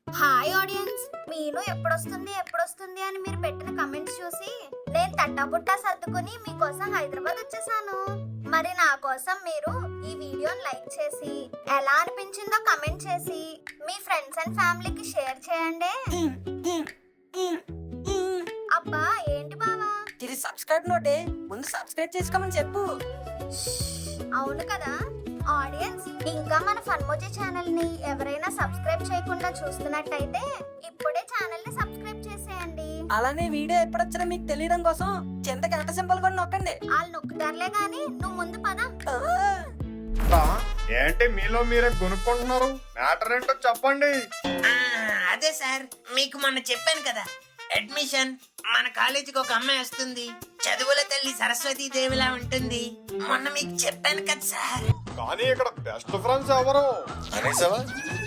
Hi audience, మీను ఎప్పుడొస్తుంది అని మీరు పెట్టిన కమెంట్స్ చూసి నేను తట్టబుట్టా సర్దుకుని మీకోసం హైదరాబాద్ వచ్చేసాను. మరి నా కోసం మీరు ఈ వీడియోని లైక్ చేసి ఎలా అనిపించిందో కమెంట్ చేసి మీ ఫ్రెండ్స్ అండ్ ఫ్యామిలీకి షేర్ చేయండి. అబ్బా ఏంటి బావా, ఇది సబ్స్క్రైబ్ నోటే, ముందు సబ్స్క్రైబ్ చేసుకోమని చెప్పు. అవును కదా ఆడియన్స్, ఇంకా మన ఫన్మోజీ ఛానల్ ని ఎవరైనా సబ్స్క్రైబ్ చేయకుండా చూస్తున్నట్టయితే ఇప్పుడే ఛానల్ ని సబ్స్క్రైబ్ చేసేయండి. అలానే వీడియో ఎప్పుడొచ్చినా మీకు తెలియడం కోసం కింద గంట సింబల్ కూడా నొక్కండి. వాళ్ళు నొక్కుతారులే గాని నువ్వు ముందు పద. ఏంటి మీలో మీరే కొనుక్కుంటున్నారు? మ్యాటర్ ఏంటో చెప్పండి. అదే సార్, మీకు మొన్న చెప్పాను కదా, అడ్మిషన్ మన కాలేజీకి ఒక అమ్మాయి వస్తుంది, చదువుల తల్లి సరస్వతి దేవిలా ఉంటుంది. మొన్న మీకు చెప్పాను కదా సార్. కానీ ఇక్కడ బెస్ట్ ఫ్రెండ్స్ ఎవరు అనేసావా?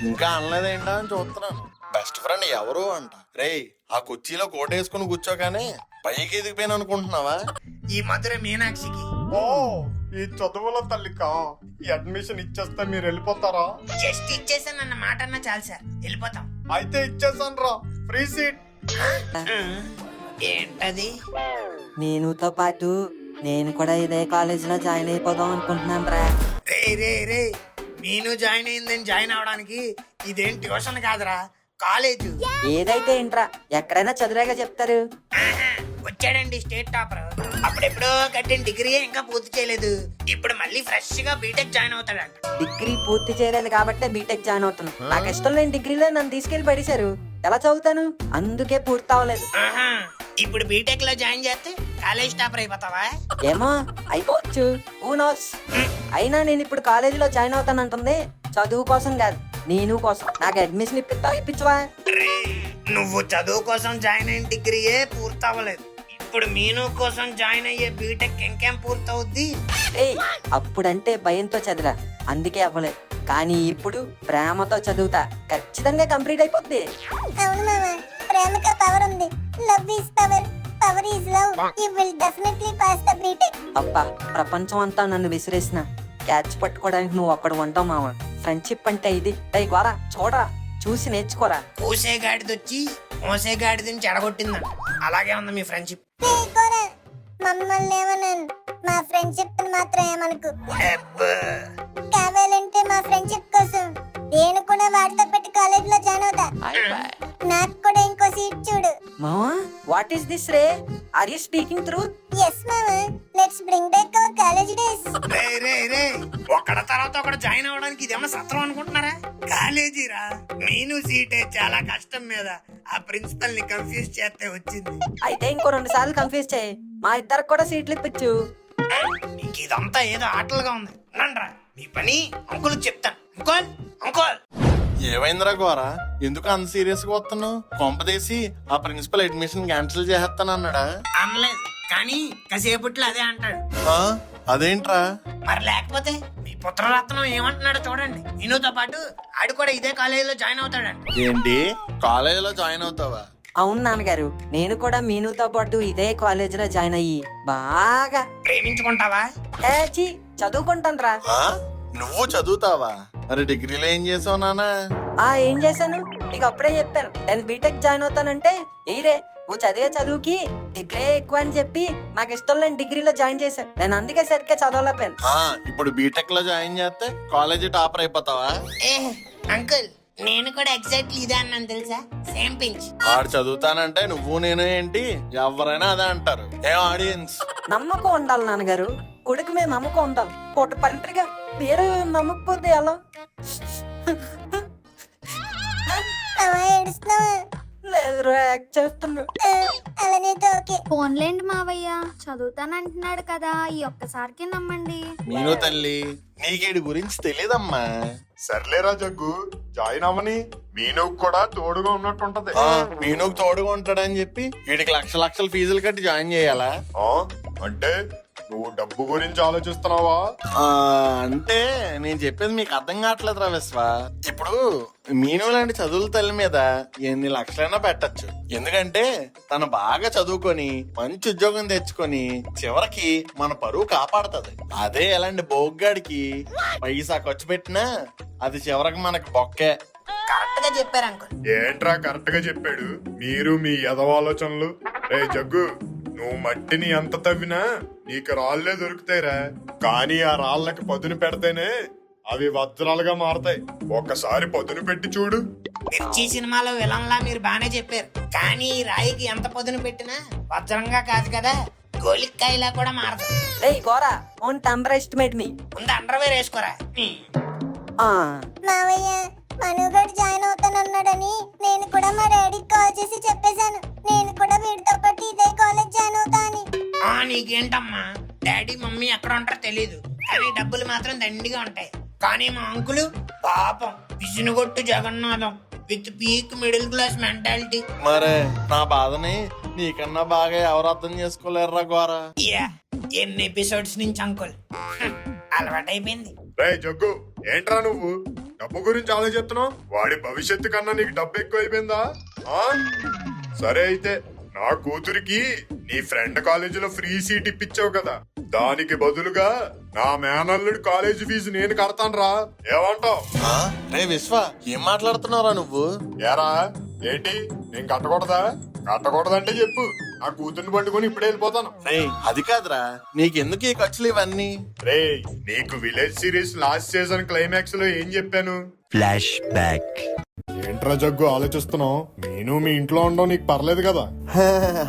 ఇంకా అనలేదేంటా అని చూస్తున్నాను. బెస్ట్ ఫ్రెండ్ ఎవరు అంట. రేయ్, ఆ కుర్చీలో కోటేసుకుని కూర్చోగానే పైకి ఎదిగిపోయాను అనుకుంటున్నావా? ఈ మధుర మీనాక్షికి ఓ ఈ చదువుల తల్లికా ఈ అడ్మిషన్ ఇచ్చేస్తే మీరు వెళ్ళిపోతారా? జస్ట్ ఇచ్చేసానన్న మాట అన్నా చాలు సార్, వెళ్ళిపోతాం. అయితే ఇచ్చేసాను రా, ఫ్రీ సీట్. ఏంటది? మీనుతో పాటు నేను కూడా ఇదే కాలేజ్ లో జాయిన్ అయిపోదాం అనుకుంటున్నాను రా. రే రే రే, నేను జాయిన్ అయిందని జాయిన్ అవడానికి ఇదేం ట్యూషన్ కాదురా, కాలేజ్. ఏదైతే ఏంట్రా, ఎక్కడైనా చదివేగా చెప్తారు. వచ్చాడండి స్టేట్ టాపర్. అప్పుడెప్పుడో కట్టిన డిగ్రీ ఇంకా పూర్తి చేయలేదు, ఇప్పుడు మళ్ళీ ఫ్రెష్ గా బీటెక్ జాయిన్ అవుతాడంట. డిగ్రీ పూర్తి చేయలేదు కాబట్టి బీటెక్ జాయిన్ అవుతున్నాను. నాకు ఇష్టం లేని డిగ్రీలో నన్ను తీసుకెళ్లి పడేశారు, ఎలా చదువుతాను? అందుకే పూర్తి అవ్వలేదు. ఆహా, ఇప్పుడు బీటెక్ లో జాయిన్ చేస్తే కాలేజ్ టాపర్ అయిపోతావా? ఏమో, అయిపోవచ్చు. Who knows? అయినా నేను ఇప్పుడు కాలేజీలో జాయిన్ అవుతానంటుంది చదువు కోసం కాదు, నేను కోసం. నాకు అడ్మిషన్ ఇప్పించవా? నువ్వు చదువు కోసం జాయిన్ అయిన డిగ్రీయే పూర్తి అవ్వలేదు, ఇప్పుడు మీను కోసం జాయిన్ అయ్యే బీటెక్ ఇంకేం పూర్తవుద్ది? ఏయ్, అప్పుడంటే భయంతో చదివా, అందుకే అవ్వలేదు. కానీ ఇప్పుడు ప్రేమతో చదువుతా, ఖచ్చితంగా కంప్లీట్ అయిపోద్ది. అవును మామ, ప్రేమకి పవర్ ఉంది. Love is power, power is love. You will definitely pass the BTech. అబ్బా, ప్రపంచం అంతా నన్ను విసిరేసిన క్యాచ్ పట్టుకోవడానికి నువ్వు ఒక్కడు ఉంటావు మామ. ఫ్రెండ్షిప్ అంటే ఇది. అయ్యి గోరా, చూడరా, చూసి నేర్చుకోరా. కోసే గాడిదొచ్చి మోసే గాడిదని చెడగొట్టిందంట, అలాగే ఉంది మీ ఫ్రెండ్షిప్. కోరా, మమ్మల్ని ఏమన్నాను, మా ఫ్రెండ్షిప్ మాత్రం ఏమనుకు. కావాలంటే మా ఫ్రెండ్షిప్ కోసం నేను కూడా వాటితో పెట్టి కాలేజ్ లో జాయిన్ అవుతా. నాకు కూడా ఇంకో సీట్ చూడు. మామా, వాట్ ఈస్ దిస్ రే? Are you speaking truth? Yes మామ, let's bring back our college days. రే రే రే, ఒకడ తర్వాత ఒకడు జాయిన్ అవడానికి ఇదేమన్నా సత్రం అనుకుంటున్నారా? కాలేజీరా, మీను సీటే చాలా కష్టం మీద ఆ ప్రిన్సిపల్ ని కన్ఫ్యూజ్ చేస్తే వచ్చింది. అయితే ఇంకో 2 సార్లు కన్ఫ్యూజ్ చేయి, మా ఇద్దరికి కూడా సీట్లు ఇప్పించు. నీకు ఇదంతా ఏదో ఆటలుగా ఉంది. నండ్రా, మీ పని అంకుల్ చెప్తాను. అంకుల్ అంకుల్, ఏమైందిరా గోరా? ఎందుకు అంత సీరియస్ గా వస్తున్నావు? కొంపదేసి ఆ ప్రిన్సిపల్ అడ్మిషన్ క్యాన్సిల్ చేస్తానన్నాడా? అనలేదు, కానీ కాసేపట్లో అదే అంటాడు. ఆ, అదేంట్రా? మరి లేకపోతే మీ పుత్రరత్నం ఏమంటున్నాడో చూడండి. మీనుతో పాటు ఆడు కూడా ఇదే కాలేజీలో జాయిన్ అవుతాడంట. ఏంటి, కాలేజీలో జాయిన్ అవుతావా? అవును నాన్నగారు, నేను కూడా మీనుతో పాటు ఇదే కాలేజ్ లో జాయిన్ అయ్యి బాగా ప్రేమించుకుంటావా? చదువుకుంటాను రా. ఆ, నువ్వు చదువుతావా? మరి డిగ్రీలో ఏం చేసావు నానా? ఏం చేశాను నీకు అప్పుడే చెప్పాను. నేను బీటెక్ జాయిన్ అవుతానంటే ఏరే, నువ్వు చదివే చదువుకి డిగ్రీ ఎక్కువ అని చెప్పి నాకు ఇష్టం లేని డిగ్రీలో జాయిన్ చేశాను. నేను అందుకే సరిగ్గా చదవలేకపోయాను. ఇప్పుడు బీటెక్ లో జాయిన్ చేస్తే కాలేజీ టాపర్ అయిపోతావా? ఏ అంకుల్, నేను కూడా ఎగ్జాక్ట్లీ ఇదే అన్నాను తెలుసా, సేమ్ పించ్. వాడు చదువుతానంటే నువ్వు నేను ఏంటి, ఎవరైనా అదే అంటారు. ఏం ఆడియన్స్? నమ్మకం ఉండాలి నాన్నగారు, కొడుకు మీద నమ్మకం ఉండాలి. పూట పంటగా మీరు నమ్మకపోతే ఎలా? ఏడుస్తున్నావా? లేదు, యాక్ట్ చేస్తున్నా. అలానే ఓకే. ఫోన్లేండి మావయ్య, చదువుతానంటున్నాడు కదా, ఈ ఒక్కసారికి నమ్మండి. నేను తల్లి, నీకేడి గురించి తెలియదమ్మా. సర్లేరా జగ్గు, జాయిన్ అవ్వని. మీను కూడా తోడుగా ఉన్నట్టుంటది. మీనుకు తోడుగా ఉంటాడని చెప్పి వీడికి లక్షల ఫీజులు కట్టి జాయిన్ చేయాలా? అంటే నువ్వు డబ్బు గురించి ఆలోచిస్తున్నావా? అంటే నేను చెప్పేది మీకు అర్థం కావట్లేదురా విశ్వ. ఇప్పుడు మీను లాంటి చదువుల తల్లి మీద ఎన్ని లక్షలైనా పెట్టచ్చు. ఎందుకంటే తను బాగా చదువుకొని మంచి ఉద్యోగం తెచ్చుకొని చివరికి మన పరువు కాపాడుతుంది. అదే ఎలాంటి బోగ్గాడికి పైసా ఖర్చు పెట్టినా అది చివరికి మనకి బొక్కే. కరెక్ట్ గా చెప్పారు అంకుల్. ఏంట్రా కరెక్ట్ గా చెప్పాడు? మీరు మీ ఎదవ ఆలోచనలు. రే జగ్గు, నువ్వు మట్టిని ఎంత తవ్వినా నీకు రాళ్లే దొరుకుతాయిరా. కానీ ఆ రాళ్ళకి పదును పెడితేనే అవి వజ్రాలుగా మారతాయి. ఒక్కసారి పదును పెట్టి చూడు. మిర్చి సినిమాలో విలన్లా మీరు బానే చెప్పారు, కానీ ఈ రాయికి ఎంత పదును పెట్టినా వజ్రంగా కాదు కదా, గోలిక్కాయలా కూడా మారదు. రే గోరా ఓంట్ అండర్ ఎస్టిమేట్ మీ. ముందు అండర్వేర్ వేసుకోరా. మావయ్య మనుగడు జాయిన్ అవుతానన్నాడని నేను కూడా మా డాడీకి కాల్ చేసి చెప్పేశాను. నేను కూడా వీడితో పాటు ఇదే కాలేజ్ జాయిన్ అవుతా అని. నీకేంటమ్మా, డాడీ మమ్మీ ఎక్కడ ఉంటారో తెలీదు, కానీ డబ్బులు మాత్రం దండిగా ఉంటాయి. కానీ మా అంకులు పాపం పిసినుగొట్టు Jagannatham with peak middle class mentality. మరే నా బాధని నీకన్నా బాగా ఎవరు అర్థం చేసుకోలేరురా గోరా. ఎన్ని ఎపిసోడ్స్ నుంచి అంకుల్ అలవాటైపోయింది. రే జగ్గు, ఏంట్రా నువ్వు డబ్బు గురించి ఆలోచిస్తున్నావు? వాడి భవిష్యత్తు కన్నా నీకు డబ్బు ఎక్కువ అయిపోయిందా? సరే అయితే నా కూతురికి నీ ఫ్రెండ్ కాలేజీలో ఫ్రీ సీట్ ఇప్పించావు కదా, దానికి బదులుగా నా మేనల్లుడి కాలేజీ ఫీజు నేను కడతాను రా. ఏమంటావ్? రే విశ్వ, ఏం మాట్లాడుతున్నారా నువ్వు? ఏరా ఏంటి, నేను కట్టకూడదా? కట్టకూడదంటే చెప్పు, నా కూతుర్ని పట్టుకుని ఇప్పుడే వెళ్ళిపోతాను. రే అది కాదురా, నీకెందుకు ఈ ఖర్చులు ఇవన్నీ? రే నీకు village series last season climax లో ఏం చెప్పాను? Flash back. ఏంట్రా జగ్గు ఆలోచిస్తున్నావు? నేను మీ ఇంట్లో ఉండవు నీకు పర్లేదు కదా?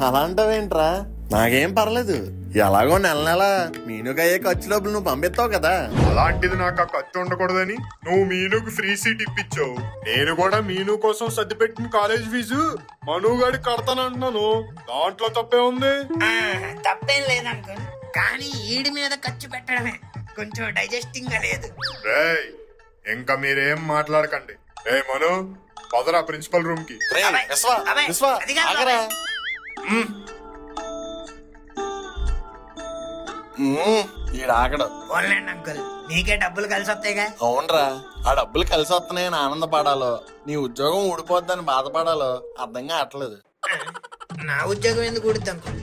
అలాంటివేంట్రా, నాకేం పర్లేదు. ఎలాగో నెల నెల మీనుగా అయ్యే ఖర్చు డబ్బులు నువ్వు పంపిస్తావు కదా. అలాంటిది నాకు ఆ కత్తి ఉండకూడదని నువ్వు మీనుకు ఫ్రీ సీట్ ఇప్పించావు. నేను కూడా మీను కోసం సర్ది పెట్టిన కాలేజ్ ఫీజు మనుగాడి కడతానంటున్నాను. దాంట్లో తప్పే ఉంది? తప్పేం లేదు అంకుల్, కానీ ఈడి మీద ఖర్చు పెట్టడమే కొంచెం డైజెస్టింగ్ గా లేదు. రేయ్ ఇంకా మీరేం మాట్లాడకండి. రే మను, పదరా ప్రిన్సిపల్ రూమ్ కి. రే విశ్వ, అబ్బాయి, విశ్వ, అది కాదు ఆగరా. ఈడాకడు. ఓన్లేండి అంకుల్, నీకే డబ్బులు కలిసి వస్తాయిగా. అవునరా, ఆ డబ్బులు కలిసి వస్తున్నాయని ఆనందపడాలో, నీ ఉద్యోగం ఊడిపోద్దని బాధపడాలో అర్థం కావట్లేదు. నా ఉద్యోగం ఎందుకు ఊడుద్ది అంకుల్?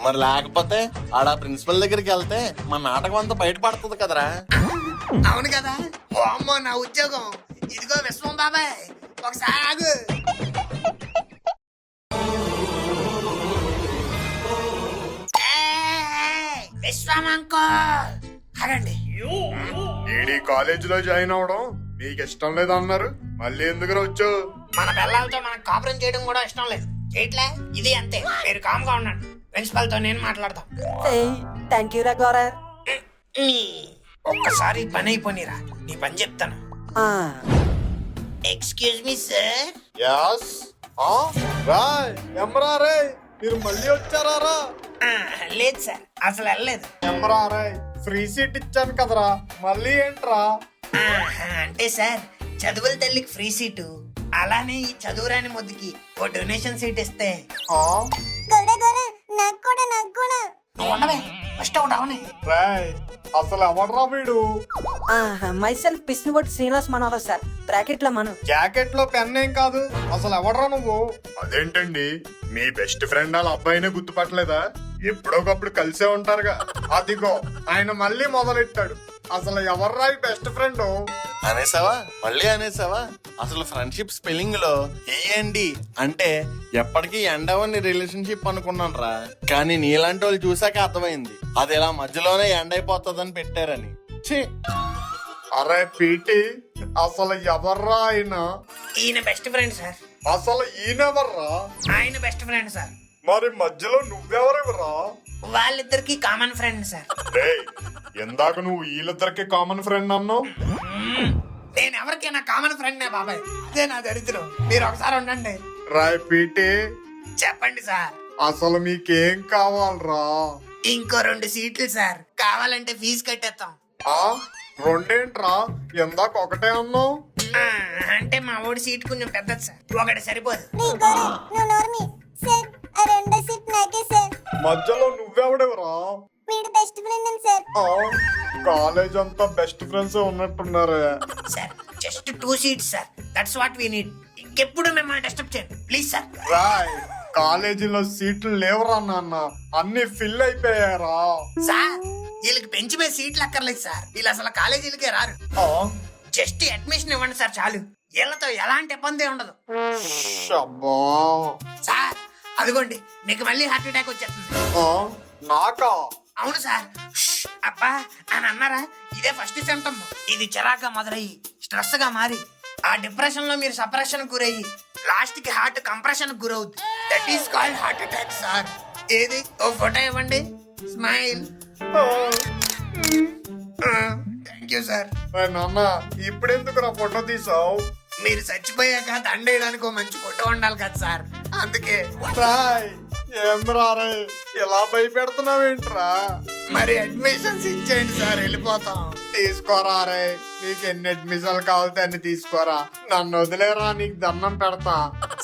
మరి లేకపోతే ఆడ ప్రిన్సిపల్ దగ్గరికి వెళ్తే మన నాటకం అంతా బయటపడుతుంది కదరా. అవును కదా. ఓ అమ్మో నా ఉద్యోగం. ఇదిగో విశ్వం బాబాయ్, ఒకసారి ఆగు. విశ్వం అంకుల్ ఆగండి. ఈడీ కాలేజ్ లో జాయిన్ అవడం మీకు ఇష్టం లేదన్నారు, మళ్ళీ ఎందుకు వచ్చావు? మన పిల్లలతో మనకు కాపురం చేయడం కూడా ఇష్టం లేదు. చేయట్లే, ఇది అంతే. మీరు కామ్గా ఉండండి, ప్రిన్సిపల్ తో నేను మాట్లాడతాం. థ్యాంక్ యూ రా గోరా. ఒక్కసారి పని అయిపోయిరా, నీ పని చెప్తాను. Excuse me sir. Yes Roy ఎమ్రా రే, మీరు మళ్ళీ వచ్చారా? లేదు సార్, అసలు వెళ్ళలేదు. ఎమ్రా రే, ఫ్రీ సీట్ ఇచ్చాను కదరా, మళ్ళీ ఏంట్రా? అంటే సార్, చదువుల తల్లికి ఫ్రీ సీటు, అలానే ఈ చదువురాని ముద్దుకి ఓ డొనేషన్ సీట్ ఇస్తే. గోరా గోరా, నాకు కూడా నాకు కూడా. నువ్వు ఉండవే, ఫస్ట్ ఒకటి అవనే. రాయ్ అసలు ఎవడ్రా వీడు? మై సెల్ఫ్ పిసినగొట్టు శ్రీనివాస్ మనోహర్ సార్, బ్రాకెట్ లో మనం. జాకెట్ లో పెన్ ఏం కాదు, అసలు ఎవడ్రా నువ్వు? అదేంటండి, మీ బెస్ట్ ఫ్రెండ్ వాళ్ళ అబ్బాయినే గుర్తుపట్టలేదా? ఎప్పుడోకప్పుడు కలిసే ఉంటారుగా. అదిగో ఆయన మళ్ళీ మొదలెట్టాడు. అసలు ఎవర్రా ఈ బెస్ట్ ఫ్రెండ్? అనేసావా? మళ్ళీ అనేసావా? అసలు ఫ్రెండ్షిప్ స్పెల్లింగ్ లో ఏఎండి అంటే ఎప్పటికీ ఎండ్ అవని రిలేషన్షిప్ అనుకున్నాను రా, కానీ నీలాంటి వాళ్ళు చూసాక అర్థమైంది అది ఇలా మధ్యలోనే ఎండ్ అయిపోతుందని పెట్టారని. ఛీ! అరే పీటి, అసలు ఎవర్రా ఆయన? ఈయన బెస్ట్ ఫ్రెండ్ సార్. అసలు ఈయనెవర్రా? ఆయన బెస్ట్ ఫ్రెండ్ సార్. మరి మధ్యలో నువ్వెవరెవరా? వాళ్ళిద్దరికి కామన్ ఫ్రెండ్ సార్. రేయ్, ఎందాక నువ్వు వీళ్ళిద్దరికి కామన్ ఫ్రెండ్ అన్నావు. నేను ఎవరికైనా కామన్ ఫ్రెండ్ బాబాయ్, అదే నా దరిద్రం. మీరు ఒకసారి ఉండండి. రాయ్ పీటి, చెప్పండి సార్. అసలు మీకేం కావాలరా? ఇంకో 2 సీట్లు సార్, కావాలంటే ఫీజు కట్టేస్తాం. రెండేంట్రా, ఎందాక ఒకటే అన్నావు? అంటే మా ఊడి సీట్ కొంచెం పెద్దది సార్, ఒకటి సరిపోదు. నీ గోరా, నువ్వు నోర్మి. సార్, ఆ రెండో సీట్ నాకే సార్. మధ్యలో నువ్వెవడెవరా? వీడు బెస్ట్ ఫ్రెండ్ సార్. కాలేజ్ అంతా బెస్ట్ ఫ్రెండ్స్ ఉన్నట్టున్నారే. Sir just 2 seats sir, that's what we need. ఇంకెప్పుడు మిమ్మల్ని డిస్టర్బ్ చేయండి ప్లీజ్ సార్. రాయ్, కాలేజీలో సీట్లు లేవురా నాన్న, అన్ని ఫిల్ అయిపోయారా? సార్ వీళ్ళకి పెంచి మీద సీట్లు అక్కర్లేదు సార్, వీళ్ళు అసలు కాలేజీలకే రారు. జస్ట్ అడ్మిషన్ ఇవ్వండి సార్ చాలు. వీళ్ళతో ఎలాంటి ఇబ్బంది ఉండదు అబ్బా సార్. అదిగోండి మీకు మళ్ళీ హార్ట్ అటాక్ వచ్చేస్తుంది. నాకా? అవును సార్. అబ్బా అని అన్నారా? ఇదే ఫస్ట్ సిమ్టమ్. ఇది చిరాగ్గా మొదలయ్యి స్ట్రెస్ గా మారి ఆ డిప్రెషన్ లో మీరు సపరేషన్ గురయ్యి లాస్ట్ కి హార్ట్ కంప్రెషన్ గురవుద్ది. That is called heart attack sir. ఏది ఓ ఫోటో ఇవ్వండి. స్మైల్. Thank you sir. నాన్న ఇప్పుడెందుకు నా ఫోటో తీసావు? మీరు చచ్చిపోయాక దండేయడానికి ఓ మంచి ఫోటో ఉండాలి కదా సార్, అందుకే. ఏం రారే ఇలా భయపెడుతున్నావేంట్రా? మరి అడ్మిషన్స్ ఇచ్చేయండి సార్, వెళ్ళిపోతాం. తీసుకోరా రే, నీకు ఎన్ని అడ్మిషన్లు కావాలితే అన్ని తీసుకోరా. నన్ను వదిలేరా, నీకు దండం పెడతా.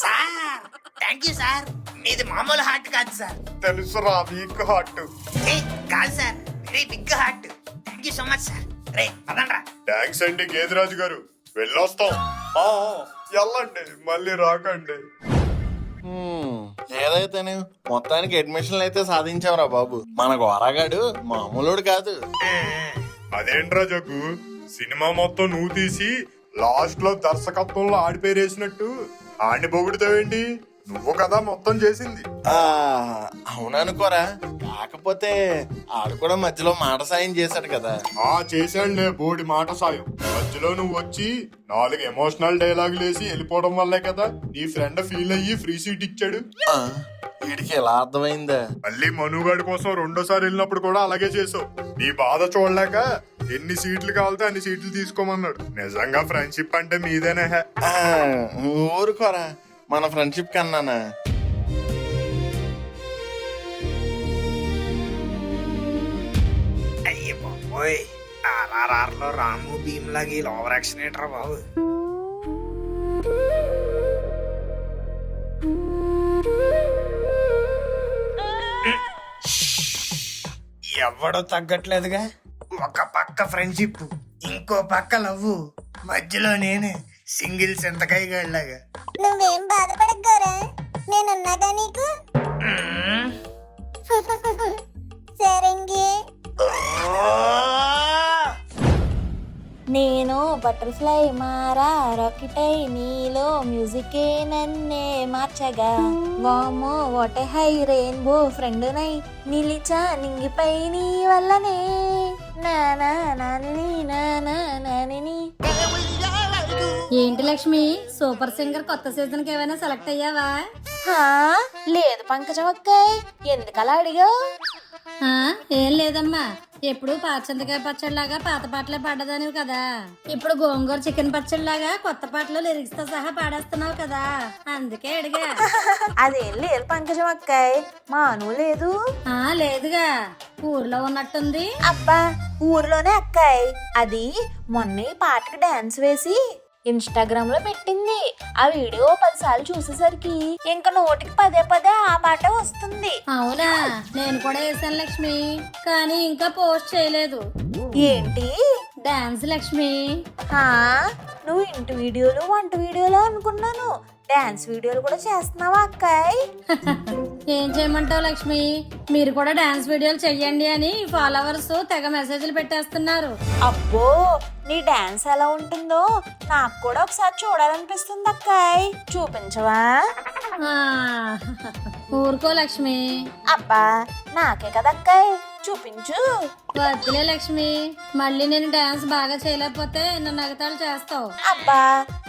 Sir thank you sir. మీది మామూలు హార్ట్ కాదు సార్. తెలుసురా వీక్ హార్ట్. ఏ కాదు sir, very big heart. Thank you so much sir. రే పదండ్రా. థ్యాంక్స్ అండి గేదిరాజు గారు, వెళ్ళొస్తాం. వెళ్ళండి, మళ్ళీ రాకండి. ఏదైతేనే మొత్తానికి అడ్మిషన్లు అయితే సాధించావురా బాబు. మనకు వరగాడు మామూలుడు కాదు. అదేంట్రా జగ్గు, సినిమా మొత్తం నువ్వు తీసి లాస్ట్ లో దర్శకత్వంలో ఆడిపేరేసినట్టు ఆడిని పొగుడుతావేంటి? నువ్వు కదా మొత్తం చేసింది. అవుననుకోరా, కాకపోతే ఆడు కూడా మధ్యలో మాట సాయం చేశాడు కదా. చేశాడులే బోడి మాట సాయం. మధ్యలో నువ్వు వచ్చి 4 ఎమోషనల్ డైలాగులు వేసి వెళ్ళిపోవడం వల్లే కదా నీ ఫ్రెండ్ ఫీల్ అయ్యి ఫ్రీ సీట్ ఇచ్చాడు. వీడికి ఎలా అర్థమైందా? మళ్ళీ మనుగాడి కోసం రెండోసారి వెళ్ళినప్పుడు కూడా అలాగే చేసావు. నీ బాధ చూడలేక ఎన్ని సీట్లు కావాలితే అన్ని సీట్లు తీసుకోమన్నాడు. నిజంగా ఫ్రెండ్షిప్ అంటే మీదేనే. ఊరుకోరా, మన ఫ్రెండ్షిప్ కన్నానా? అయ్యే బాబోయ్, RRR లో రాము భీమ్ లాగా ఈ ఓవర్ యాక్షన్ ఏంట్రా బాబు. ఎవడో తగ్గట్లేదుగా. ఒక పక్క ఫ్రెండ్షిప్, ఇంకో పక్క లవ్, మధ్యలో నేనే సింగిల్ సింతకాయ గళ్ళగా. నువ్వేం బాధపడగోరా, నేనున్నాగా నీకు. సరేంగి. నేను బటర్ఫ్లై మారా రాకెటై నీలో మ్యూజికే నన్నే మార్చగా వామో what a high rainbow friend నై నిలిచా నింగిపై నీ వల్లనే నానా నాని నానా నాని. ఏంటి లక్ష్మి, సూపర్ సింగర్ కొత్త సీజన్ కి ఏమైనా సెలెక్ట్ అయ్యావా? లేదు పంకజమక్కాయ్, ఎందుకలా అడిగావు? ఏం లేదమ్మా, ఎప్పుడు పాచింతకాయ పచ్చడిలాగా పాత పాటలే పాడదానివి కదా, ఇప్పుడు గోంగూర చికెన్ పచ్చడిలాగా కొత్త పాటలు లిరిక్స్ తో సహా పాడేస్తున్నావు కదా, అందుకే అడిగా. అదేం లేదు పంకజమక్కాయ్, మాను లేదు. లేదుగా, ఊర్లో ఉన్నట్టుంది. అబ్బా ఊర్లోనే అక్కాయ్, అది మొన్న ఈ పాటకి డాన్స్ వేసి ఇన్స్టాగ్రామ్ లో పెట్టింది. ఆ వీడియో 10 సార్లు చూసేసరికి ఇంకా నోటికి పదే పదే ఆ పాట వస్తుంది. అవునా, నేను కూడా వేసాను లక్ష్మి, కానీ ఇంకా పోస్ట్ చేయలేదు. ఏంటి డాన్స్ లక్ష్మి? నువ్వు ఇంటి వీడియోలు వంట వీడియోలు అనుకున్నాను, డాన్స్ వీడియోలు కూడా చేస్తున్నావా అక్కాయ్? ఏం చేయమంటావు లక్ష్మి, మీరు కూడా డాన్స్ వీడియోలు చెయ్యండి అని ఫాలోవర్స్ తెగ మెసేజ్లు పెట్టేస్తున్నారు. అబ్బో, నీ డాన్స్ ఎలా ఉంటుందో నాకు కూడా ఒకసారి చూడాలనిపిస్తుంది అక్కాయ్, చూపించవా? ఊరుకో లక్ష్మి. అబ్బా నాకే కదా అక్కాయ్, చూపించు. వద్దులే లక్ష్మి, మళ్ళీ నేను డాన్స్ బాగా చేయలేకపోతే నన్ను ఎగతాళి చేస్తావు. అబ్బా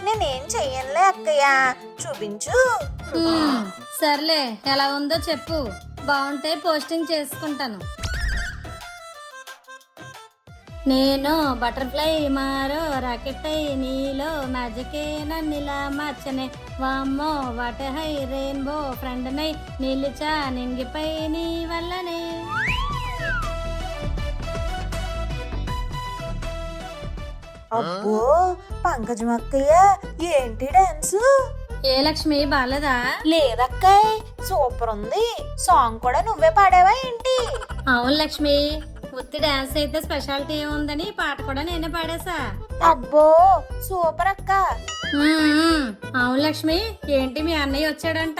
నేనేం చెయ్యనులే అక్కయ్య, చూపించు. సర్లే, ఎలా ఉందో చెప్పు, బాగుంటే పోస్టింగ్ చేసుకుంటాను. నేను బటర్ఫ్లై మారో రాకెట్ నీలో మ్యాజికే నన్నిలా మార్చనే వామ్మో వాట్ హై రెయిన్బో ఫ్రెండ్ నై నిలిచా నింగిపై నీ వల్లనే. అబ్బో పంకజం అక్కయ్య, ఏంటి డాన్స్? ఏ లక్ష్మి, బాలేదా? లేదక్కాయ్, సూపర్ ఉంది. సాంగ్ కూడా నువ్వే పాడావా ఏంటి? అవును లక్ష్మి, ఉత్తి డాన్స్ అయితే స్పెషాలిటీ ఏముందని పాట కూడా నేనే పాడేసా. అబ్బో సూపర్ అక్క. అవును లక్ష్మి, ఏంటి మీ అన్నయ్య వచ్చాడంట?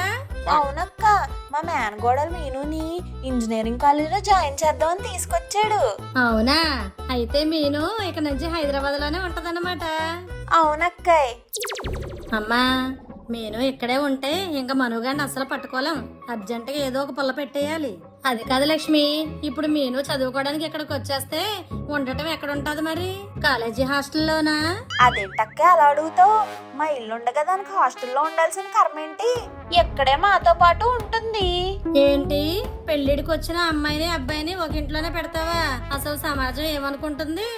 అవునక్క, మా మేనగోడలు మీనుని ఇంజనీరింగ్ కాలేజీలో జాయిన్ చేద్దామని తీసుకొచ్చాడు. అవునా? అయితే మీను ఇక నుంచి హైదరాబాద్ లోనే ఉంటదన్నమాట. అవునక్కాయ్. అమ్మా, మీను ఇక్కడే ఉంటే ఇంకా మనుగాడిని అసలు పట్టుకోలేం. అర్జెంటుగా ఏదో ఒక పుల్ల పెట్టేయాలి. అది కాదు లక్ష్మి, ఇప్పుడు మీను చదువుకోవడానికి ఇక్కడికి వచ్చేస్తే ఉండటం ఎక్కడ ఉంటది మరి? కాలేజీ హాస్టల్లోనా? అదేంటక్క అలా అడుగుతావు? మా ఇల్లు ఉండగా దానికి హాస్టల్లో ఉండాల్సిన కర్మేంటి? ఎక్కడే మాతో పాటు ఉంటుంది. ఏంటి, పెళ్లిడికి వచ్చిన అమ్మాయిని అబ్బాయిని ఒక ఇంట్లోనే పెడతావా? అసలు సమాజం ఏమనుకుంటుంది?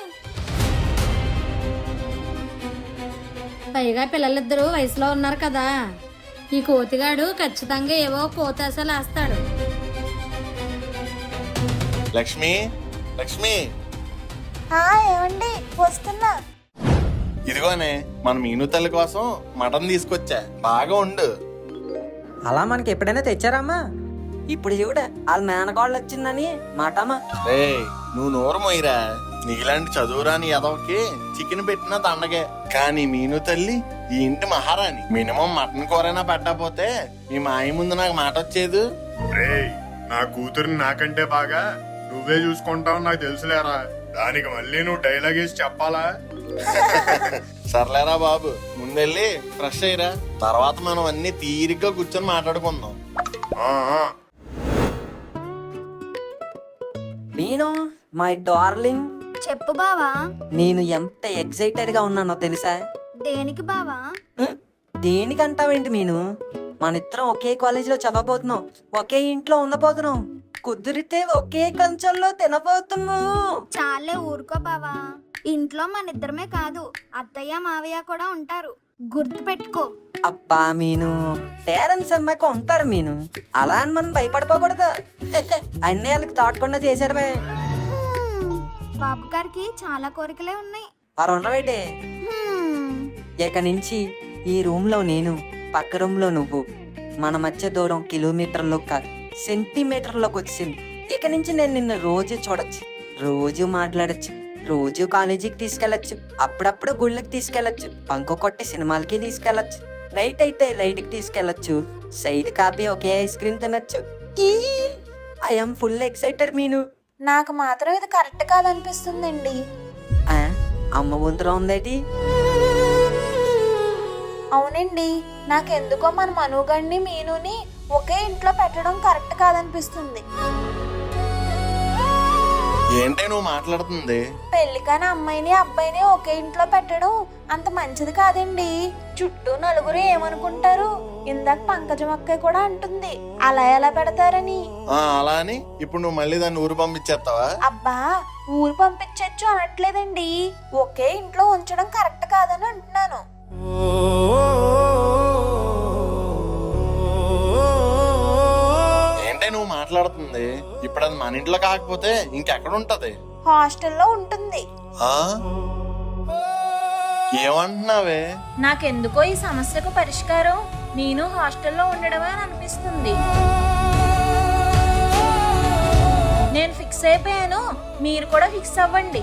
పైగా పిల్లలిద్దరూ వయసులో ఉన్నారు కదా. ఈ కోతిగాడు ఖచ్చితంగా ఏవో కోతాసలు వేస్తాడు. లక్ష్మి, లక్ష్మి, ఏమండి వస్తున్నా. ఇదిగోనే మన మీను తల్లి కోసం మటన్ తీసుకొచ్చా, బాగా ఉండు. అలా మనకి ఎప్పుడైనా తెచ్చారమ్మా? ఇప్పుడు చూడ వాళ్ళ మేనగాళ్ళు వచ్చిందని మాటమ్మా. రేయ్, నువ్వు నోరు మొయ్యరా. నీలాంటి చదువురాని ఎదవకి చికెన్ పెట్టినా దండగే, కానీ మీను తల్లి ఈ ఇంటి మహారాణి. మినిమం మటన్ కూరైనా పెట్టకపోతే మీ మాయ ముందు నాకు మాట వచ్చేది. రేయ్, నా కూతురిని నాకంటే బాగా నువ్వే చూసుకుంటావు నాకు తెలుసులేరా. దానికి మళ్ళీ నువ్వు డైలాగ్ వేసి చెప్పాలా? సర్లేరా బాబు, ముందెళ్ళి ఫ్రెష్ అయ్యరా, తర్వాత మనం అన్ని తీరిగ్గా కూర్చొని మాట్లాడుకుందాం. ఆ, ఆ. మీను మై డార్లింగ్, చెప్పు బావా. నేను ఎంత ఎక్సైటెడ్ గా ఉన్నానో తెలుసా? దేనికి బావా? దేనికంటావేంటి మీను? మన ఇద్దరం ఒకే కాలేజీలో చదవబోతున్నాం, ఒకే ఇంట్లో ఉండబోతున్నాం, కుదిరితే ఒకే కంచంలో తినబోతున్నాం. చాలే ఊరుకో బావా. ఇంట్లో మన ఇద్దరమే కాదు, అత్తయ్య మావయ్య కూడా ఉంటారు, గుర్తు పెట్టుకో. అబ్బా మీను, పేరెంట్స్ అమ్మాయికి ఉంటారు మీను, అలా అని మనం భయపడిపోకూడదు. అన్నీ వాళ్ళకి తోటకుండా చేశారు. బాబు గారికి చాలా కోరికలే ఉన్నాయి. వారు ఉండవేటే. ఇక నుంచి ఈ రూమ్ లో నేను, పక్క రూమ్ లో నువ్వు, మన మధ్య దూరం కిలోమీటర్లో కాదు సెంటీమీటర్లోకి వచ్చింది. ఇక నుంచి నేను నిన్ను రోజు చూడొచ్చు, రోజు మాట్లాడచ్చు, రోజు కాలేజీకి తీసుకెళ్లొచ్చు, అప్పుడప్పుడు గుళ్ళకి తీసుకెళ్లొచ్చు, పంకు కొట్టి సినిమాలకి తీసుకెళ్లొచ్చు, నైట్ అయితే లైట్కి తీసుకెళ్లొచ్చు, సైడ్ కాపీ ఒకే ఐస్ క్రీమ్ తినొచ్చు. ఐఎమ్ ఫుల్ ఎక్సైటెడ్ మీను. నాకు మాత్రం ఇది కరెక్ట్ కాదనిపిస్తుందండి. అమ్మ వంతులో ఉందేటి? అవునండి, నాకెందుకో మన మనుగడిని మీనుని ఒకే ఇంట్లో పెట్టడం కరెక్ట్ కాదనిపిస్తుంది. ఏంటే నువ్వు మాట్లాడుతుంది? పెళ్లి కాని అమ్మాయిని అబ్బాయిని ఒకే ఇంట్లో పెట్టడం అంత మంచిది కాదండి. చుట్టూ నలుగురు ఏమనుకుంటారు? ఇందాక పంకజం అక్క కూడా అంటుంది అలా ఎలా పెడతారని. అలా అని ఇప్పుడు నువ్వు మళ్ళీ దాన్ని ఊరు పంపించేస్తావా? అబ్బా, ఊరు పంపించచ్చు అనట్లేదండి, ఒకే ఇంట్లో ఉంచడం కరెక్ట్ కాదని అంటున్నాను. ఏంటే నువ్వు మాట్లాడుతుంది? ఇప్పుడు అది మన ఇంట్లో కాకపోతే ఇంకెక్కడ ఉంటది? హాస్టల్లో ఉంటుంది. ఏమంటున్నావే? నాకెందుకో ఈ సమస్యకు పరిష్కారం నేను హాస్టల్లో ఉండడమే అని అనిపిస్తుంది. నేను ఫిక్స్ అయిపోయాను, మీరు కూడా ఫిక్స్ అవ్వండి.